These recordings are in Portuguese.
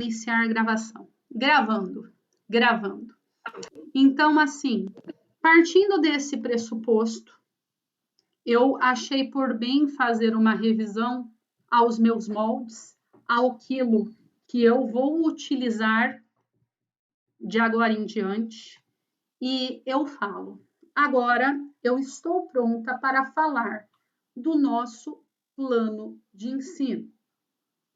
Iniciar gravação. Gravando. Então, assim, partindo desse pressuposto, eu achei por bem fazer uma revisão aos meus moldes, àquilo que eu vou utilizar de agora em diante, e eu falo. Agora, eu estou pronta para falar do nosso plano de ensino.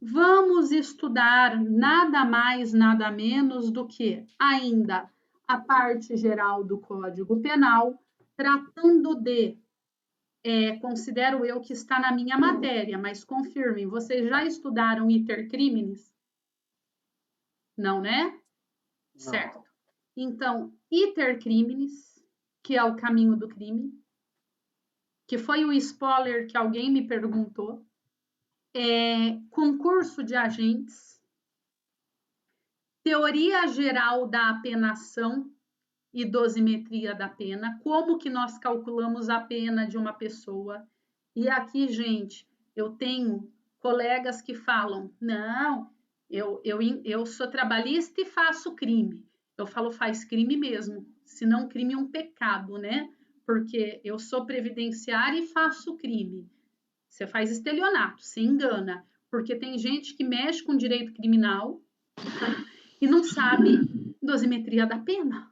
Vamos estudar nada mais, nada menos do que ainda a parte geral do Código Penal, tratando de, considero eu que está na minha matéria, mas confirmem, vocês já estudaram iter criminis? Não, né? Não. Certo. Então, iter criminis, que é o caminho do crime, que foi o spoiler que alguém me perguntou, concurso de agentes, teoria geral da apenação e dosimetria da pena, como que nós calculamos a pena de uma pessoa. E aqui, gente, eu tenho colegas que falam, não, eu sou trabalhista e faço crime. Eu falo, faz crime mesmo, se não crime é um pecado, né? Porque eu sou previdenciária e faço crime. Você faz estelionato, você engana, porque tem gente que mexe com direito criminal e não sabe dosimetria da pena.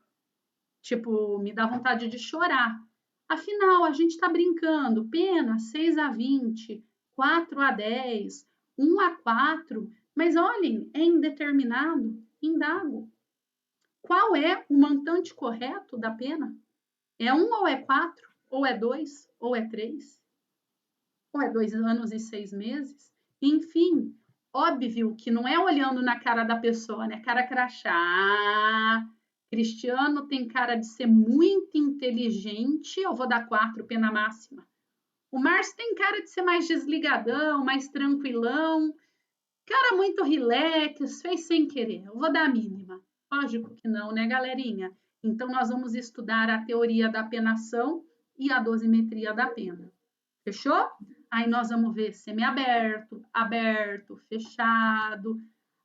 Tipo, me dá vontade de chorar. Afinal, a gente está brincando, pena 6 a 20, 4 a 10, 1 a 4, mas olhem, é indeterminado, indago. Qual é o montante correto da pena? É 1 ou é 4? Ou é 2? Ou é 3? Ou é 2 anos e 6 meses? Enfim, óbvio que não é olhando na cara da pessoa, né? Cara crachá. Cristiano tem cara de ser muito inteligente, eu vou dar 4, pena máxima. O Márcio tem cara de ser mais desligadão, mais tranquilão. Cara muito relax, fez sem querer. Eu vou dar a mínima. Lógico que não, né, galerinha? Então, nós vamos estudar a teoria da penação e a dosimetria da pena. Fechou? Aí nós vamos ver semiaberto, aberto, fechado,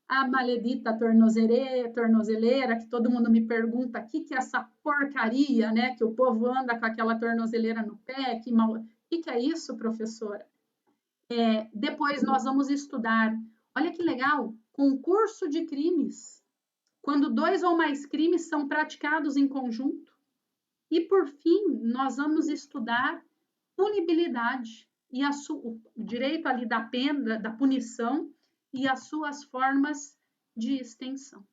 a maledita tornozeleira, que todo mundo me pergunta, o que é essa porcaria, né? Que o povo anda com aquela tornozeleira no pé, o que é isso, professora? Depois nós vamos estudar, olha que legal, concurso de crimes, quando 2 ou mais crimes são praticados em conjunto. E, por fim, nós vamos estudar punibilidade e o direito ali da pena, da punição e as suas formas de extensão.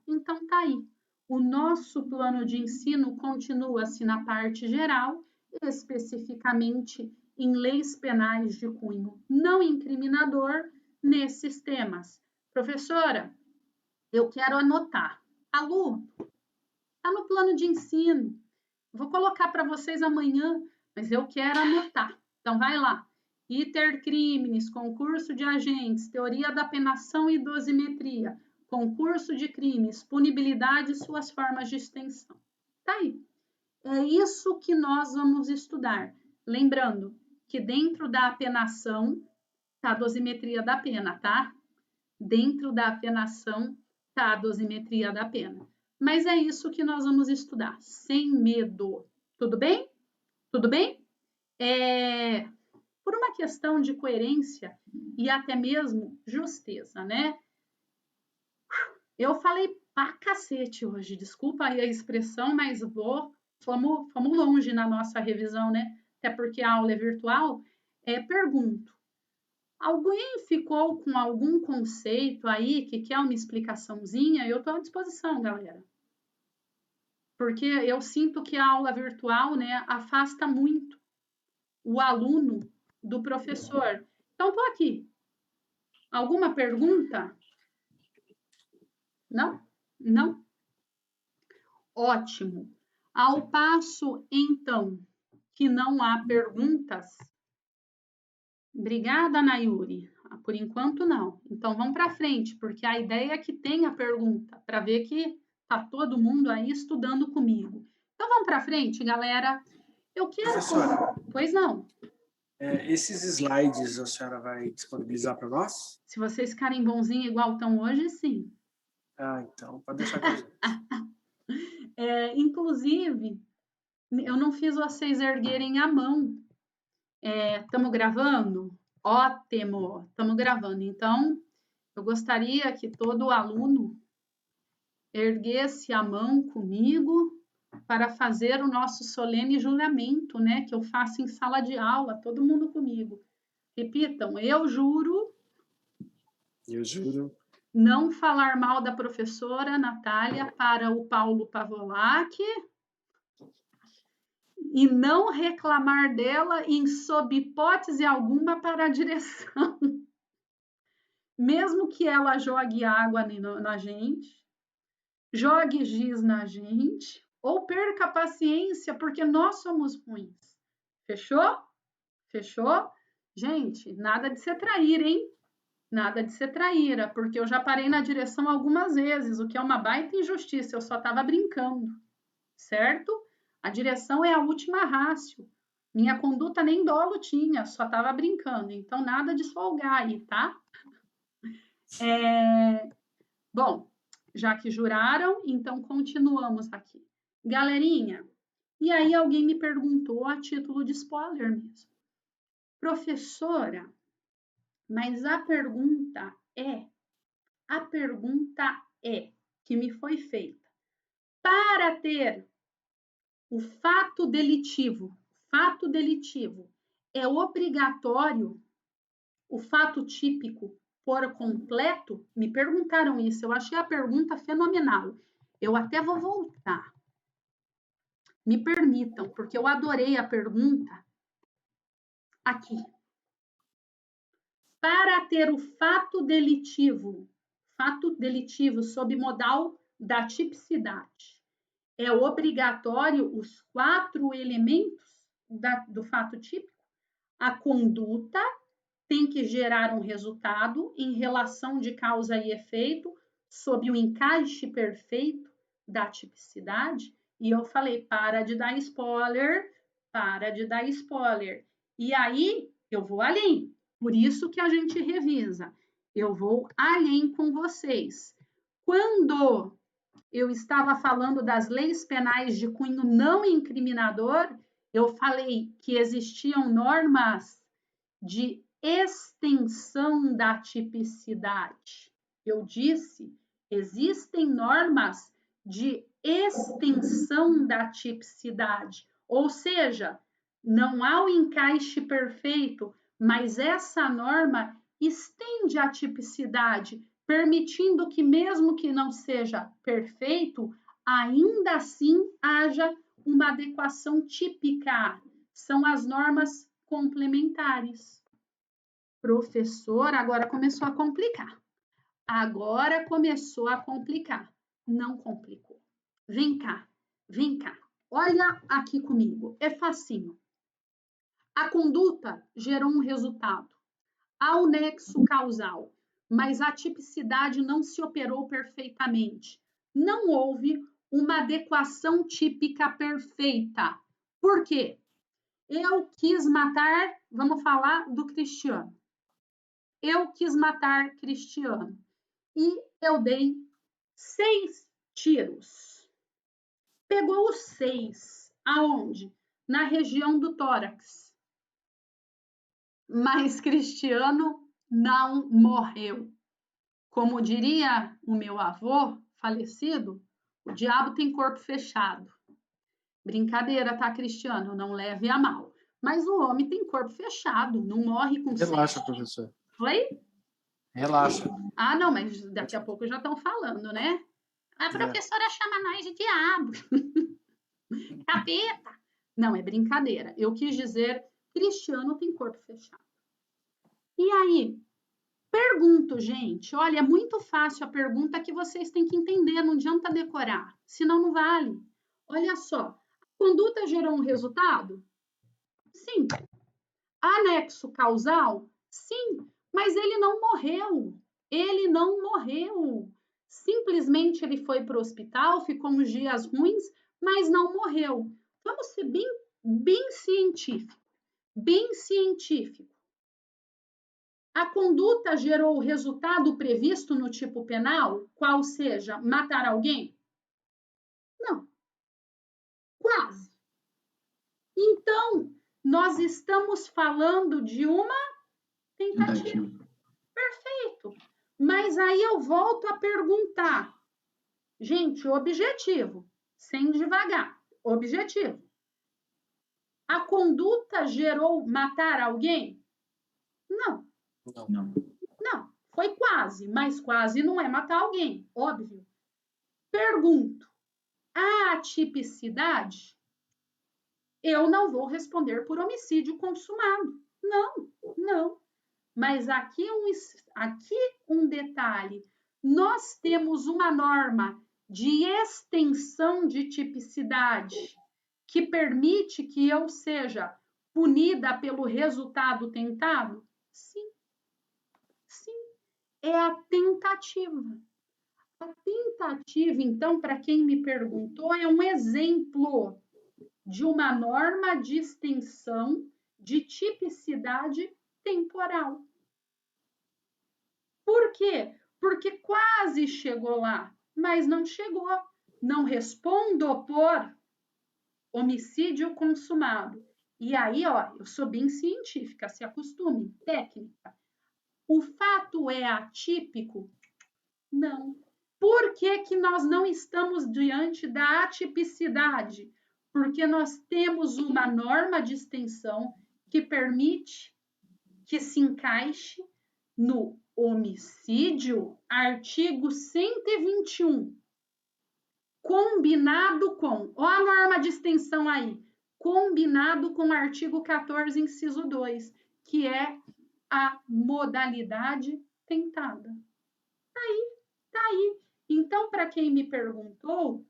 Então, tá aí. O nosso plano de ensino continua-se na parte geral, especificamente em leis penais de cunho não incriminador nesses temas. Professora, eu quero anotar. Aluno, está no plano de ensino. Vou colocar para vocês amanhã, mas eu quero anotar. Então, vai lá. Iter criminis, concurso de agentes, teoria da penação e dosimetria, concurso de crimes, punibilidade e suas formas de extensão. Tá aí. É isso que nós vamos estudar. Lembrando que dentro da apenação está a dosimetria da pena, tá? Dentro da apenação está a dosimetria da pena. Mas é isso que nós vamos estudar, sem medo. Tudo bem? Tudo bem? Por uma questão de coerência e até mesmo justeza, né? Eu falei pra cacete hoje, desculpa aí a expressão, mas fomos longe na nossa revisão, né? Até porque a aula é virtual. Pergunto, alguém ficou com algum conceito aí que quer uma explicaçãozinha? Eu estou à disposição, galera. Porque eu sinto que a aula virtual, né, afasta muito o aluno do professor. Então, estou aqui. Alguma pergunta? Não? Não? Ótimo. Ao passo, então, que não há perguntas. Obrigada, Nayuri. Por enquanto, não. Então, vamos para frente, porque a ideia é que tenha pergunta, para ver que está todo mundo aí estudando comigo. Então, vamos para frente, galera. Eu quero... Professora. Pois não. Esses slides a senhora vai disponibilizar para nós? Se vocês ficarem bonzinhos igual estão hoje, sim. Então, pode deixar com a gente. Inclusive, eu não fiz vocês erguerem a mão. Estamos gravando? Ótimo, estamos gravando. Então, eu gostaria que todo aluno erguesse a mão comigo para fazer o nosso solene juramento, né? Que eu faço em sala de aula, todo mundo comigo. Repitam, eu juro. Eu juro. Não falar mal da professora Natália para o Paulo Pavolac e não reclamar dela em sob hipótese alguma para a direção. Mesmo que ela jogue água na gente, jogue giz na gente, ou perca a paciência, porque nós somos ruins. Fechou? Fechou? Gente, nada de se trair, hein? Nada de ser traíra, porque eu já parei na direção algumas vezes, o que é uma baita injustiça, eu só estava brincando, certo? A direção é a última rácio. Minha conduta nem dolo tinha, só estava brincando, então nada de folgar aí, tá? Bom, já que juraram, então continuamos aqui. Galerinha, e aí alguém me perguntou a título de spoiler mesmo. Professora, mas a pergunta é que me foi feita. Para ter o fato delitivo é obrigatório o fato típico por completo? Me perguntaram isso, eu achei a pergunta fenomenal. Eu até vou voltar. Me permitam, porque eu adorei a pergunta aqui. Para ter o fato delitivo sob modal da tipicidade, é obrigatório os 4 elementos do fato típico? A conduta tem que gerar um resultado em relação de causa e efeito sob o encaixe perfeito da tipicidade. E eu falei, para de dar spoiler. E aí, eu vou além. Por isso que a gente revisa. Eu vou além com vocês. Quando eu estava falando das leis penais de cunho não incriminador, eu falei que existiam normas de extensão da tipicidade. Eu disse, existem normas de extensão da tipicidade, ou seja, não há o encaixe perfeito, mas essa norma estende a tipicidade, permitindo que, mesmo que não seja perfeito, ainda assim haja uma adequação típica. São as normas complementares. Professor, agora começou a complicar. Não complicou. Vem cá. Olha aqui comigo. É facinho. A conduta gerou um resultado. Há o nexo causal, mas a tipicidade não se operou perfeitamente. Não houve uma adequação típica perfeita. Por quê? Eu quis matar, vamos falar do Cristiano. Eu quis matar Cristiano e eu dei 6 tiros. Pegou os 6. Aonde? Na região do tórax. Mas Cristiano não morreu. Como diria o meu avô falecido, o diabo tem corpo fechado. Brincadeira, tá, Cristiano? Não leve a mal. Mas o homem tem corpo fechado, não morre com Relaxa, professor. Oi? Relaxa. Ah, não, mas daqui a pouco já estão falando, né? A professora chama nós de diabo. Capeta. Não, é brincadeira. Eu quis dizer, Cristiano tem corpo fechado. E aí, pergunto, gente, olha, é muito fácil a pergunta que vocês têm que entender, não adianta decorar, senão não vale. Olha só, a conduta gerou um resultado? Sim. Anexo causal? Sim, mas ele não morreu. Simplesmente ele foi para o hospital, ficou uns dias ruins, mas não morreu. Vamos ser bem científicos. bem científico. A conduta gerou o resultado previsto no tipo penal, qual seja matar alguém? Não, quase. Então, nós estamos falando de uma tentativa. Perfeito. Mas aí eu volto a perguntar. Gente, objetivo, sem devagar. Objetivo. A conduta gerou matar alguém? Não. Não. Foi quase, mas quase não é matar alguém, óbvio. Pergunto, a atipicidade? Eu não vou responder por homicídio consumado. Não. Mas aqui um detalhe. Nós temos uma norma de extensão de tipicidade que permite que eu seja punida pelo resultado tentado? Sim. É a tentativa. A tentativa, então, para quem me perguntou, é um exemplo de uma norma de extensão de tipicidade temporal. Por quê? Porque quase chegou lá, mas não chegou. Não respondo por homicídio consumado. E aí, ó, eu sou bem científica, se acostume, técnica. O fato é atípico? Não. Por que que nós não estamos diante da atipicidade? Porque nós temos uma norma de extensão que permite que se encaixe no homicídio, artigo 121, combinado com, ó a norma de extensão aí, combinado com o artigo 14, inciso 2, que é a modalidade tentada. Tá aí. Então, para quem me perguntou,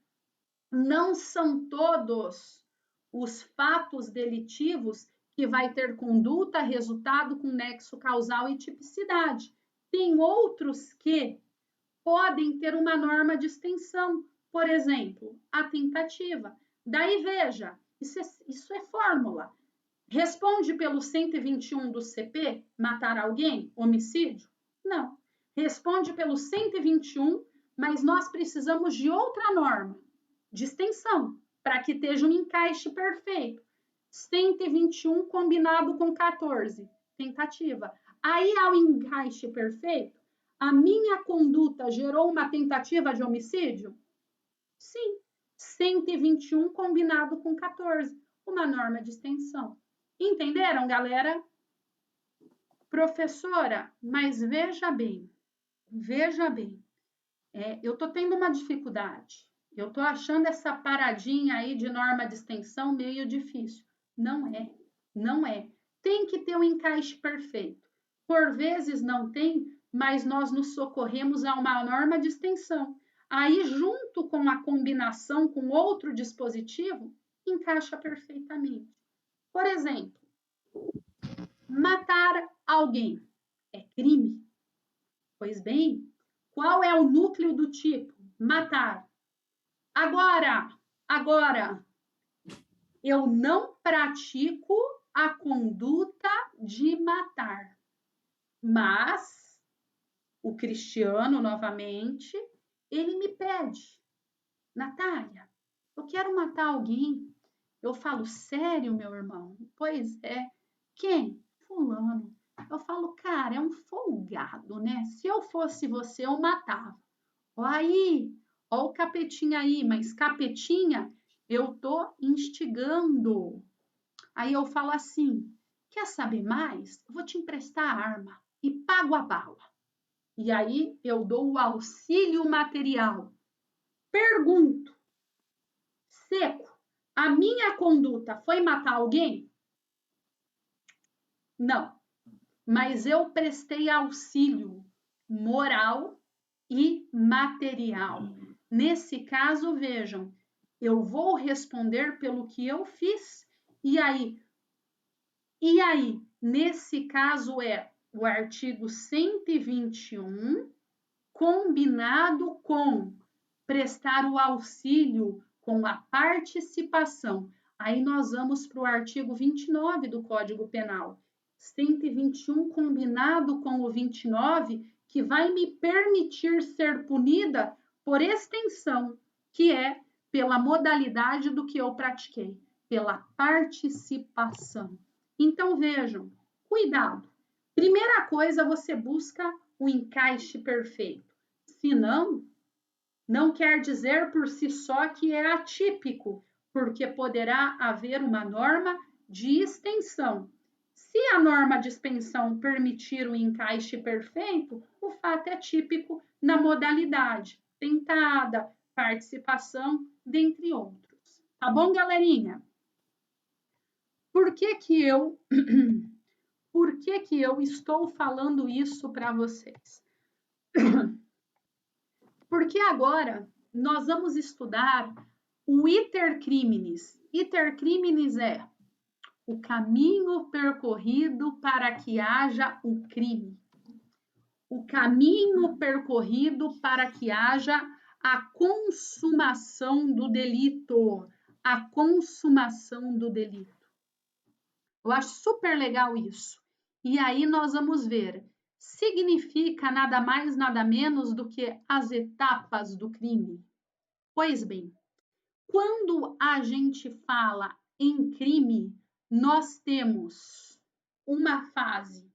não são todos os fatos delitivos que vai ter conduta, resultado com nexo causal e tipicidade. Tem outros que podem ter uma norma de extensão, por exemplo, a tentativa. Daí veja, isso é fórmula. Responde pelo 121 do CP, matar alguém, homicídio? Não. Responde pelo 121, mas nós precisamos de outra norma, de extensão, para que esteja um encaixe perfeito. 121 combinado com 14, tentativa. Aí, ao encaixe perfeito, a minha conduta gerou uma tentativa de homicídio? Sim. 121 combinado com 14, uma norma de extensão. Entenderam, galera? Professora, mas veja bem, eu estou tendo uma dificuldade. Eu estou achando essa paradinha aí de norma de extensão meio difícil. Não é. Tem que ter um encaixe perfeito. Por vezes não tem, mas nós nos socorremos a uma norma de extensão. Aí, junto com a combinação com outro dispositivo, encaixa perfeitamente. Por exemplo, matar alguém é crime? Pois bem, qual é o núcleo do tipo? Matar. Agora, eu não pratico a conduta de matar, mas o Cristiano, novamente, ele me pede, Natália, eu quero matar alguém. Eu falo, sério, meu irmão? Pois é. Quem? Fulano. Eu falo, cara, é um folgado, né? Se eu fosse você, eu matava. Ó aí, ó o capetinha aí, mas capetinha, eu tô instigando. Aí eu falo assim, quer saber mais? Eu vou te emprestar a arma e pago a bala. E aí eu dou o auxílio material. Pergunto, seco, a minha conduta foi matar alguém? Não, mas eu prestei auxílio moral e material. Nesse caso, vejam, eu vou responder pelo que eu fiz, e aí, nesse caso é o artigo 121, combinado com prestar o auxílio com a participação. Aí nós vamos para o artigo 29 do Código Penal. 121 combinado com o 29, que vai me permitir ser punida por extensão, que é pela modalidade do que eu pratiquei, pela participação. Então vejam, cuidado. Primeira coisa, você busca o encaixe perfeito. Se não quer dizer por si só que é atípico, porque poderá haver uma norma de extensão. Se a norma de extensão permitir o encaixe perfeito, o fato é típico na modalidade, tentada, participação, dentre outros. Tá bom, galerinha? Por que eu estou falando isso para vocês? Porque agora nós vamos estudar o iter criminis. Iter criminis é o caminho percorrido para que haja o crime. O caminho percorrido para que haja a consumação do delito. A consumação do delito. Eu acho super legal isso. E aí nós vamos ver. Significa nada mais, nada menos do que as etapas do crime. Pois bem, quando a gente fala em crime, nós temos uma fase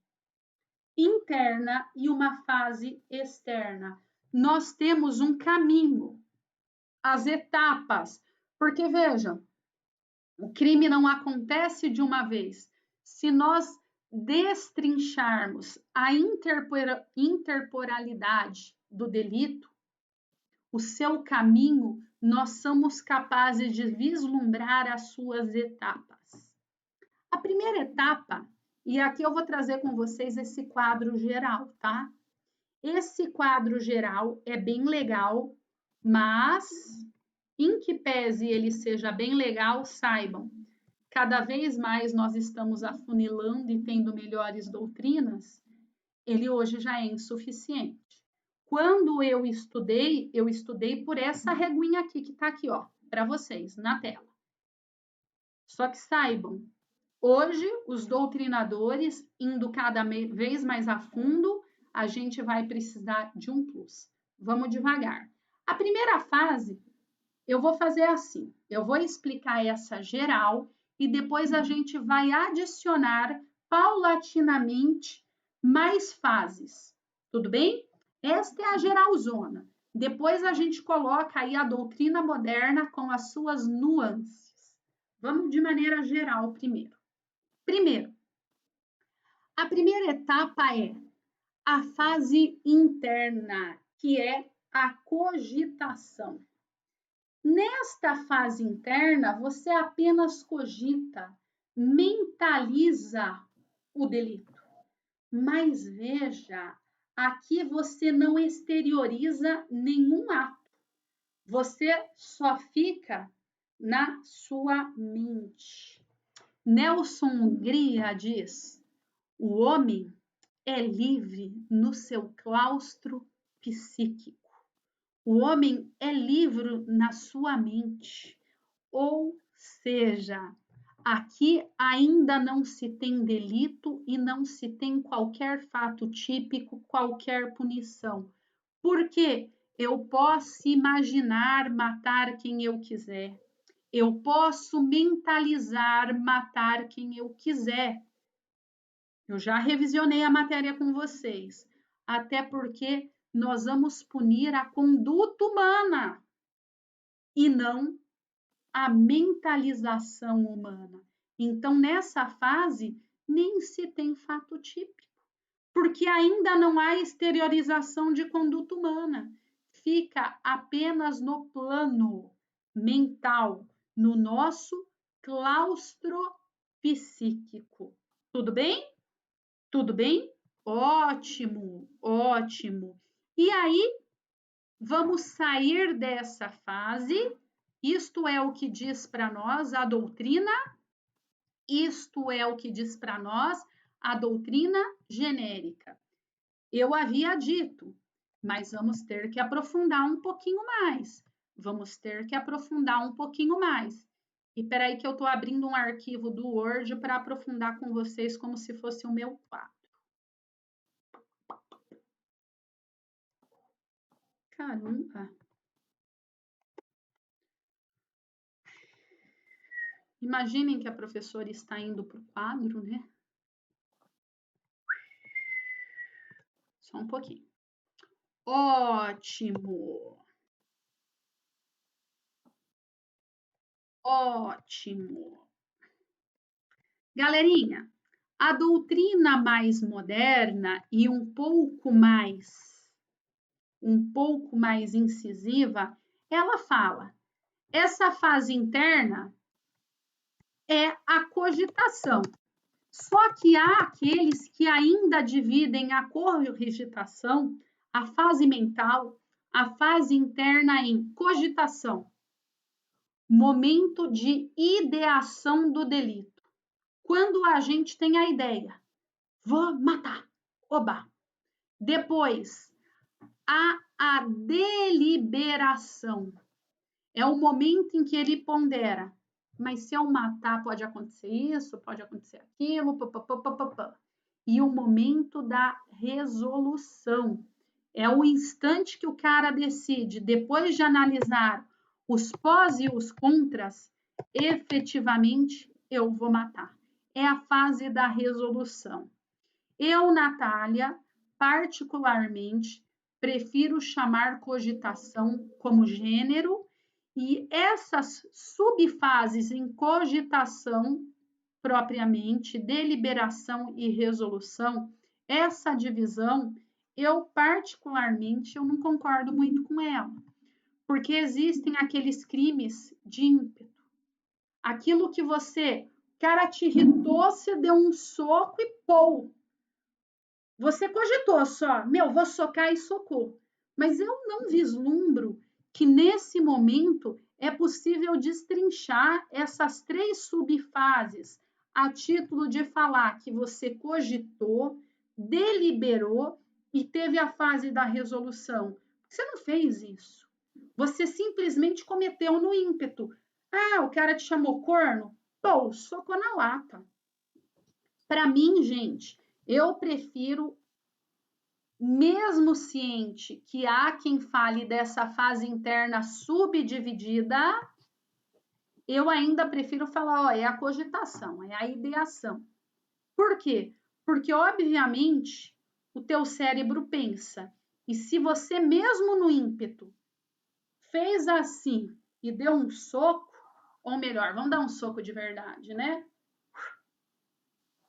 interna e uma fase externa. Nós temos um caminho, as etapas, porque vejam, o crime não acontece de uma vez. Se nós destrincharmos a interporalidade do delito, o seu caminho, nós somos capazes de vislumbrar as suas etapas. A primeira etapa, e aqui eu vou trazer com vocês esse quadro geral, tá? Esse quadro geral é bem legal, mas em que pese ele seja bem legal, saibam, cada vez mais nós estamos afunilando e tendo melhores doutrinas, ele hoje já é insuficiente. Quando eu estudei por essa reguinha aqui que está aqui, ó, para vocês na tela. Só que saibam, hoje os doutrinadores, indo cada vez mais a fundo, a gente vai precisar de um plus. Vamos devagar. A primeira fase, eu vou fazer assim, eu vou explicar essa geral e depois a gente vai adicionar paulatinamente mais fases. Tudo bem? Esta é a geralzona. Depois a gente coloca aí a doutrina moderna com as suas nuances. Vamos de maneira geral primeiro. Primeiro, a primeira etapa é a fase interna, que é a cogitação. Nesta fase interna, você apenas cogita, mentaliza o delito. Mas veja, aqui você não exterioriza nenhum ato. Você só fica na sua mente. Nelson Hungria diz: o homem é livre no seu claustro psíquico. O homem é livre na sua mente. Ou seja, aqui ainda não se tem delito e não se tem qualquer fato típico, qualquer punição. Porque eu posso imaginar matar quem eu quiser. Eu posso mentalizar matar quem eu quiser. Eu já revisionei a matéria com vocês, até porque nós vamos punir a conduta humana e não a mentalização humana. Então, nessa fase, nem se tem fato típico, porque ainda não há exteriorização de conduta humana. Fica apenas no plano mental, no nosso claustro psíquico. Tudo bem? Tudo bem? Ótimo, ótimo. E aí, vamos sair dessa fase. Isto é o que diz para nós a doutrina, isto é o que diz para nós a doutrina genérica. Eu havia dito, mas vamos ter que aprofundar um pouquinho mais. Vamos ter que aprofundar um pouquinho mais. E peraí que eu estou abrindo um arquivo do Word para aprofundar com vocês como se fosse o meu quadro. Caramba! Imaginem que a professora está indo para o quadro, né? Só um pouquinho. Ótimo! Ótimo! Galerinha, a doutrina mais moderna e um pouco mais incisiva, ela fala: essa fase interna é a cogitação. Só que há aqueles que ainda dividem a cogitação, a fase mental, a fase interna em cogitação, momento de ideação do delito. Quando a gente tem a ideia, vou matar, oba. Depois, há a deliberação. É o momento em que ele pondera. Mas se eu matar, pode acontecer isso, pode acontecer aquilo, papapá. E o momento da resolução. É o instante que o cara decide, depois de analisar os pós e os contras, efetivamente eu vou matar. É a fase da resolução. Eu, Natália, particularmente, prefiro chamar cogitação como gênero e essas subfases em cogitação propriamente, deliberação e resolução, essa divisão, eu particularmente, eu não concordo muito com ela, porque existem aqueles crimes de ímpeto. Aquilo que você, cara, te irritou, você deu um soco e pô, você cogitou só, vou socar e socou. Mas eu não vislumbro que nesse momento é possível destrinchar essas 3 subfases a título de falar que você cogitou, deliberou e teve a fase da resolução. Você não fez isso. Você simplesmente cometeu no ímpeto. Ah, o cara te chamou corno? Pô, socou na lata. Para mim, gente, eu prefiro, mesmo ciente que há quem fale dessa fase interna subdividida, eu ainda prefiro falar, ó, é a cogitação, é a ideação. Por quê? Porque, obviamente, o teu cérebro pensa, e se você mesmo no ímpeto fez assim e deu um soco, ou melhor, vamos dar um soco de verdade, né?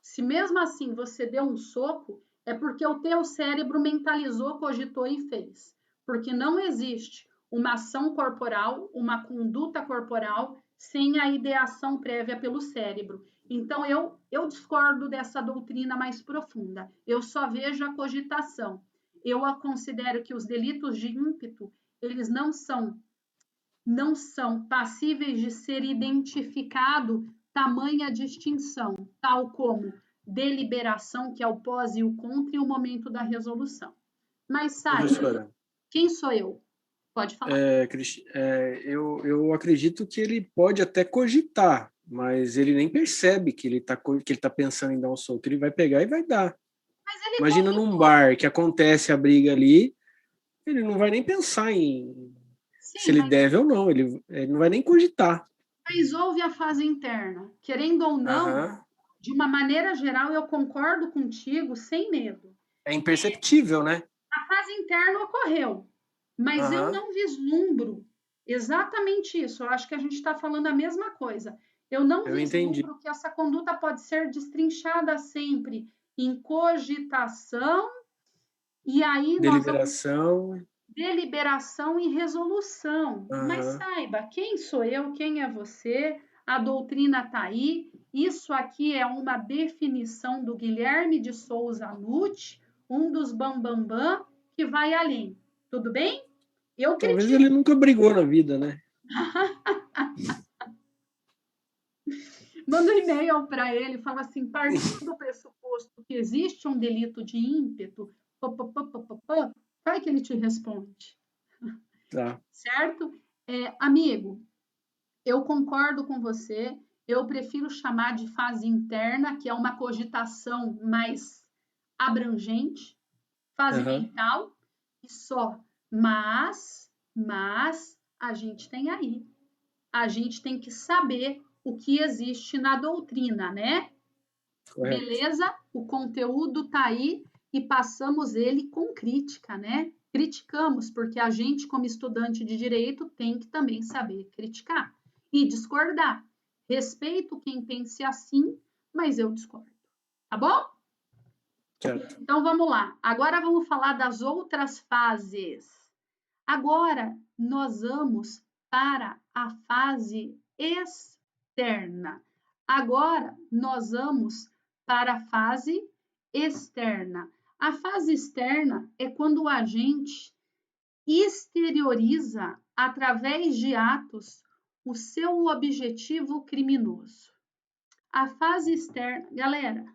Se mesmo assim você deu um soco, é porque o teu cérebro mentalizou, cogitou e fez. Porque não existe uma ação corporal, uma conduta corporal sem a ideação prévia pelo cérebro. Então eu discordo dessa doutrina mais profunda. Eu só vejo a cogitação. Eu considero que os delitos de ímpeto, eles não são passíveis de ser identificado tamanha distinção, tal como deliberação, que é o pós e o contra, e o momento da resolução. Mas, Professora, quem sou eu? Pode falar. eu acredito que ele pode até cogitar, mas ele nem percebe que ele tá pensando em dar um soco. Ele vai pegar e vai dar. Mas ele Imagina num bar que acontece a briga ali, ele não vai nem pensar em se ele deve ou não, ele não vai nem cogitar. Mas houve a fase interna. Querendo ou não, de uma maneira geral, eu concordo contigo, sem medo. É imperceptível, né? A fase interna ocorreu, mas eu não vislumbro exatamente isso. Eu acho que a gente está falando a mesma coisa. Eu não vislumbro que essa conduta pode ser destrinchada sempre em cogitação e aí deliberação e resolução. Mas saiba, quem sou eu, quem é você? A doutrina está aí. Isso aqui é uma definição do Guilherme de Souza Nutt, um dos bambambam, que vai além. Tudo bem? Eu Talvez critico. ele nunca brigou na vida, né? Manda um e-mail para ele, fala assim, partindo do pressuposto que existe um delito de ímpeto, vai que ele te responde. Tá. Certo? Amigo, Eu concordo com você, eu prefiro chamar de fase interna, que é uma cogitação mais abrangente, fase mental e só. Mas a gente tem aí. A gente tem que saber o que existe na doutrina, né? Correto. Beleza? O conteúdo tá aí e passamos ele com crítica, né? Criticamos, porque a gente, como estudante de direito, tem que também saber criticar e discordar. Respeito quem pense assim, mas eu discordo. Tá bom? Certo. Então vamos lá. Agora vamos falar das outras fases. Agora nós vamos para a fase externa. Agora nós vamos para a fase externa. A fase externa é quando o agente exterioriza através de atos o seu objetivo criminoso. A fase externa, galera,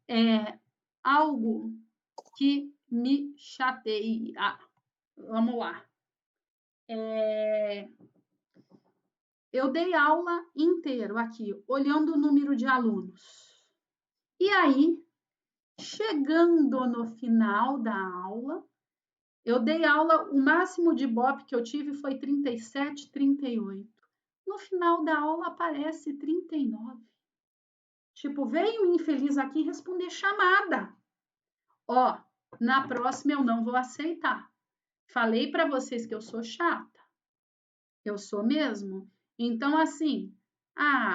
é algo que me chateia. Vamos lá. Eu dei aula inteiro aqui, olhando o número de alunos. E aí, chegando no final da aula, eu dei aula, o máximo de Ibope que eu tive foi 37, 38. No final da aula aparece 39. Tipo, veio um infeliz aqui responder chamada. Ó, na próxima eu não vou aceitar. Falei para vocês que eu sou chata. Eu sou mesmo. Então, assim,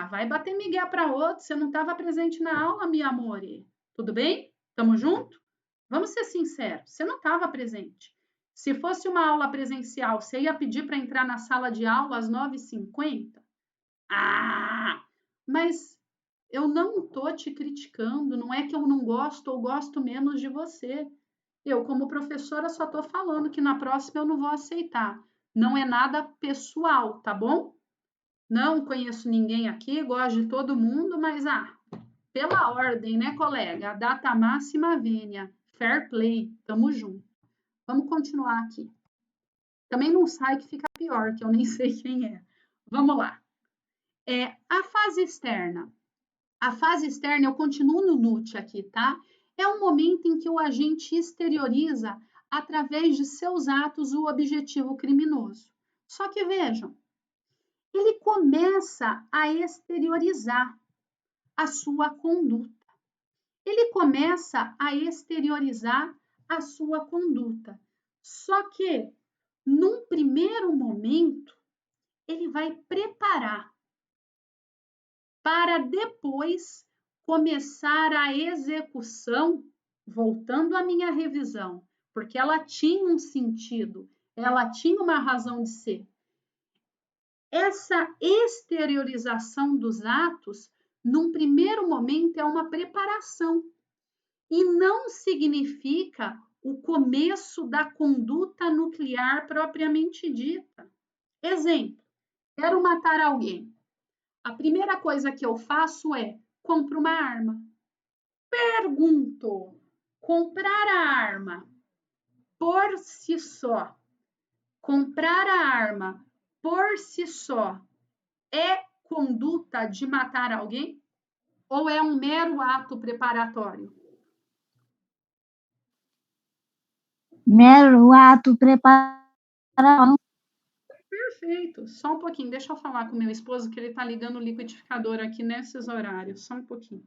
vai bater migué para outro, você não estava presente na aula, minha amore. Tudo bem? Tamo junto? Vamos ser sinceros, você não estava presente. Se fosse uma aula presencial, você ia pedir para entrar na sala de aula às 9h50? Mas eu não estou te criticando, não é que eu não gosto ou gosto menos de você. Eu, como professora, só estou falando que na próxima eu não vou aceitar. Não é nada pessoal, tá bom? Não conheço ninguém aqui, gosto de todo mundo, mas pela ordem, né, colega? A data máxima vênia. Fair play, tamo junto. Vamos continuar aqui. Também não sai que fica pior, que eu nem sei quem é. Vamos lá. A fase externa. A fase externa, eu continuo no NUT aqui, tá? É um momento em que o agente exterioriza, através de seus atos, o objetivo criminoso. Só que vejam, ele começa a exteriorizar a sua conduta. Ele começa a exteriorizar a sua conduta. Só que, num primeiro momento, ele vai preparar para depois começar a execução, voltando à minha revisão, porque ela tinha um sentido, ela tinha uma razão de ser. Essa exteriorização dos atos, num primeiro momento, é uma preparação e não significa o começo da conduta nuclear propriamente dita. Exemplo, quero matar alguém. A primeira coisa que eu faço é compro uma arma. Pergunto: comprar a arma por si só, comprar a arma por si só é conduta de matar alguém? Ou é um mero ato preparatório? Mero ato preparatório. Perfeito. Só um pouquinho. Deixa eu falar com meu esposo, que ele tá ligando o liquidificador aqui nesses horários. Só um pouquinho.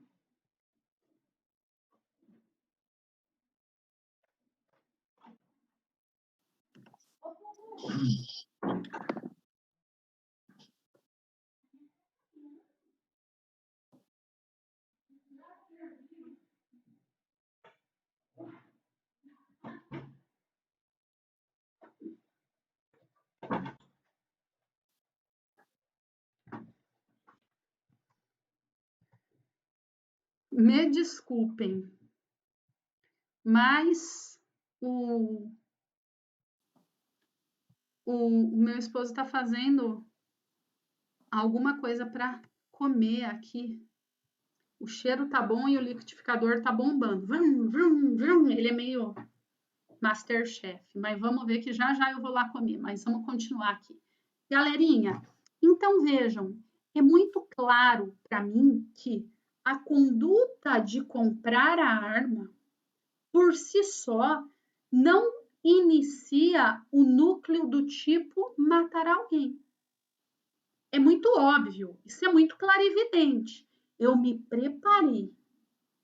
Me desculpem, mas o meu esposo está fazendo alguma coisa para comer aqui. O cheiro tá bom e o liquidificador tá bombando. Vrum, vrum, vrum. Ele é meio Masterchef, mas vamos ver que já já eu vou lá comer. Mas vamos continuar aqui. Galerinha, Então, vejam, é muito claro para mim que a conduta de comprar a arma, por si só, não inicia o núcleo do tipo matar alguém. É muito óbvio, isso é muito clarividente. Eu me preparei,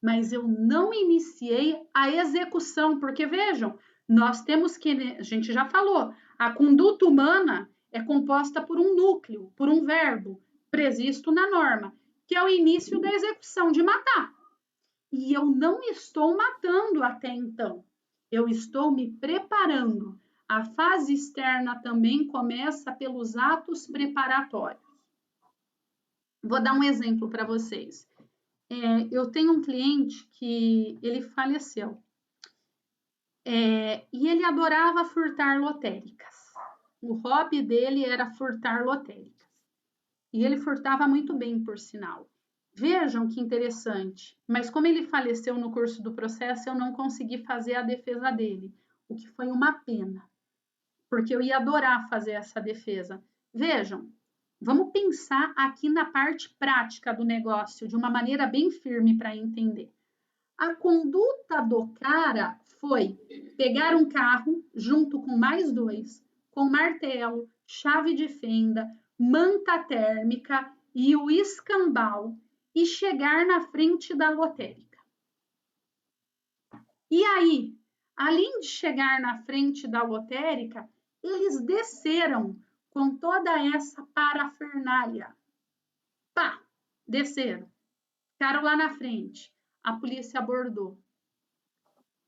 mas eu não iniciei a execução, porque vejam, nós temos que, a gente já falou, a conduta humana é composta por um núcleo, por um verbo previsto na norma, que é o início da execução de matar. E eu não estou matando até então. Eu estou me preparando. A fase externa também começa pelos atos preparatórios. Vou dar um exemplo para vocês. Eu tenho um cliente que ele faleceu. E ele adorava furtar lotéricas. O hobby dele era furtar lotéricas. E ele furtava muito bem, por sinal. Vejam que interessante. Mas como ele faleceu no curso do processo, eu não consegui fazer a defesa dele, o que foi uma pena, porque eu ia adorar fazer essa defesa. Vejam, vamos pensar aqui na parte prática do negócio, de uma maneira bem firme para entender. A conduta do cara foi pegar um carro junto com mais 2, com martelo, chave de fenda, manta térmica e o escambau e chegar na frente da lotérica. E aí, além de chegar na frente da lotérica, eles desceram com toda essa parafernália. Pá, desceram. Ficaram lá na frente. A polícia abordou.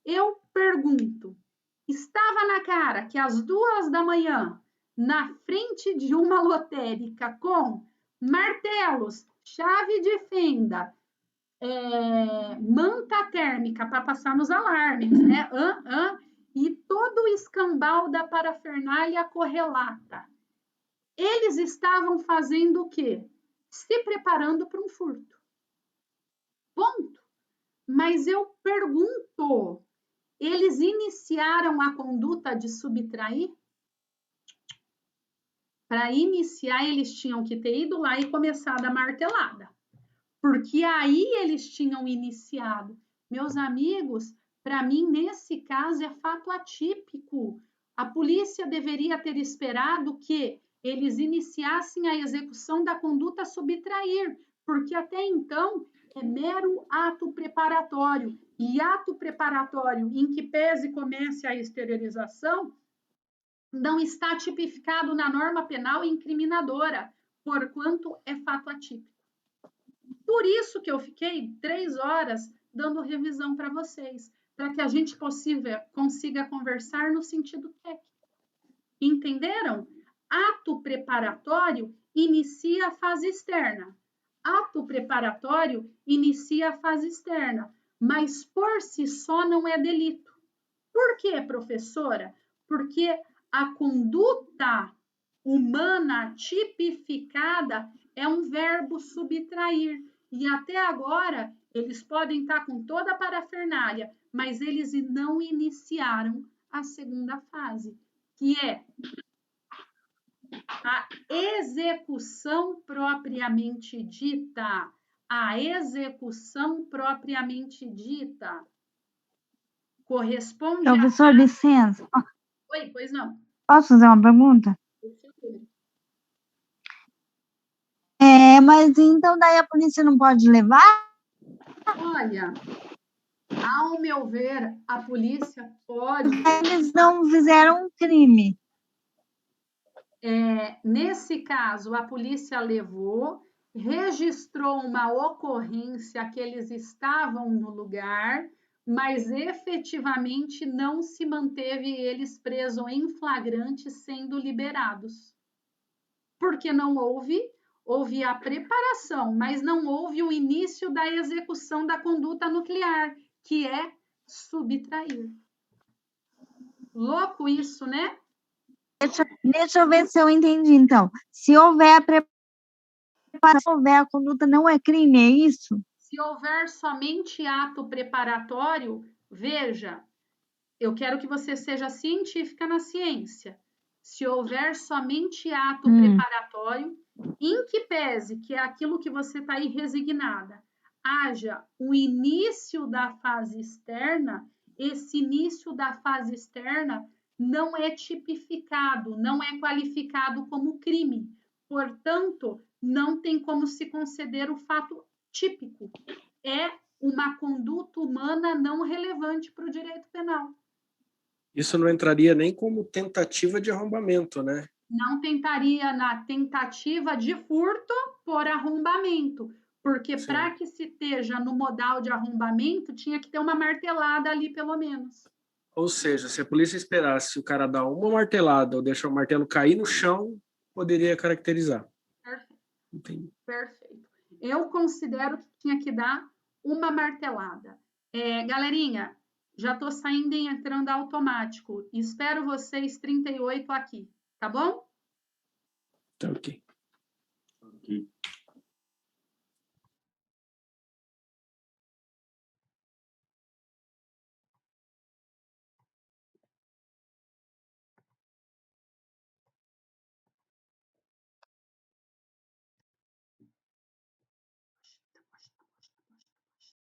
Eu pergunto, estava na cara que às 2 da manhã, na frente de uma lotérica com martelos, chave de fenda, manta térmica para passar nos alarmes, né? E todo o escambau da parafernália correlata. Eles estavam fazendo o quê? Se preparando para um furto. Ponto. Mas eu pergunto, eles iniciaram a conduta de subtrair? Para iniciar, eles tinham que ter ido lá e começado a martelada. Porque aí eles tinham iniciado. Meus amigos, para mim, nesse caso, é fato atípico. A polícia deveria ter esperado que eles iniciassem a execução da conduta subtrair, porque até então é mero ato preparatório. E ato preparatório em que pese e comece a exteriorização não está tipificado na norma penal incriminadora, porquanto é fato atípico. Por isso que eu fiquei 3 horas dando revisão para vocês, para que a gente consiga conversar no sentido técnico. Entenderam? Ato preparatório inicia a fase externa. Ato preparatório inicia a fase externa, mas por si só não é delito. Por quê, professora? Porque a conduta humana tipificada é um verbo subtrair. E até agora, eles podem estar com toda a parafernália, mas eles não iniciaram a segunda fase, que é a execução propriamente dita. A execução propriamente dita corresponde a... Professor, licença. Oi, pois não. Posso fazer uma pergunta? Por favor. Mas então daí a polícia não pode levar? Olha, ao meu ver, a polícia pode... Eles não fizeram um crime. Nesse caso, a polícia levou, registrou uma ocorrência que eles estavam no lugar, mas efetivamente não se manteve eles presos em flagrante sendo liberados. Porque não houve a preparação, mas não houve o início da execução da conduta nuclear, que é subtrair. Louco isso, né? Deixa eu ver se eu entendi, então. Se houver a preparação, se houver a conduta, não é crime, é isso? Se houver somente ato preparatório, veja, eu quero que você seja científica na ciência. Se houver somente ato preparatório, Em que pese, que é aquilo que você está aí resignada, haja o início da fase externa, esse início da fase externa não é tipificado, não é qualificado como crime. Portanto, não tem como se conceder o fato típico. É uma conduta humana não relevante para o direito penal. Isso não entraria nem como tentativa de arrombamento, né? Não tentaria na tentativa de furto por arrombamento, porque para que se esteja no modal de arrombamento, tinha que ter uma martelada ali, pelo menos. Ou seja, se a polícia esperasse o cara dar uma martelada ou deixar o martelo cair no chão, poderia caracterizar. Perfeito. Entendi. Perfeito. Eu considero que tinha que dar uma martelada. Galerinha, já estou saindo e entrando automático. Espero vocês 38 aqui, tá bom? Tá ok. Ok.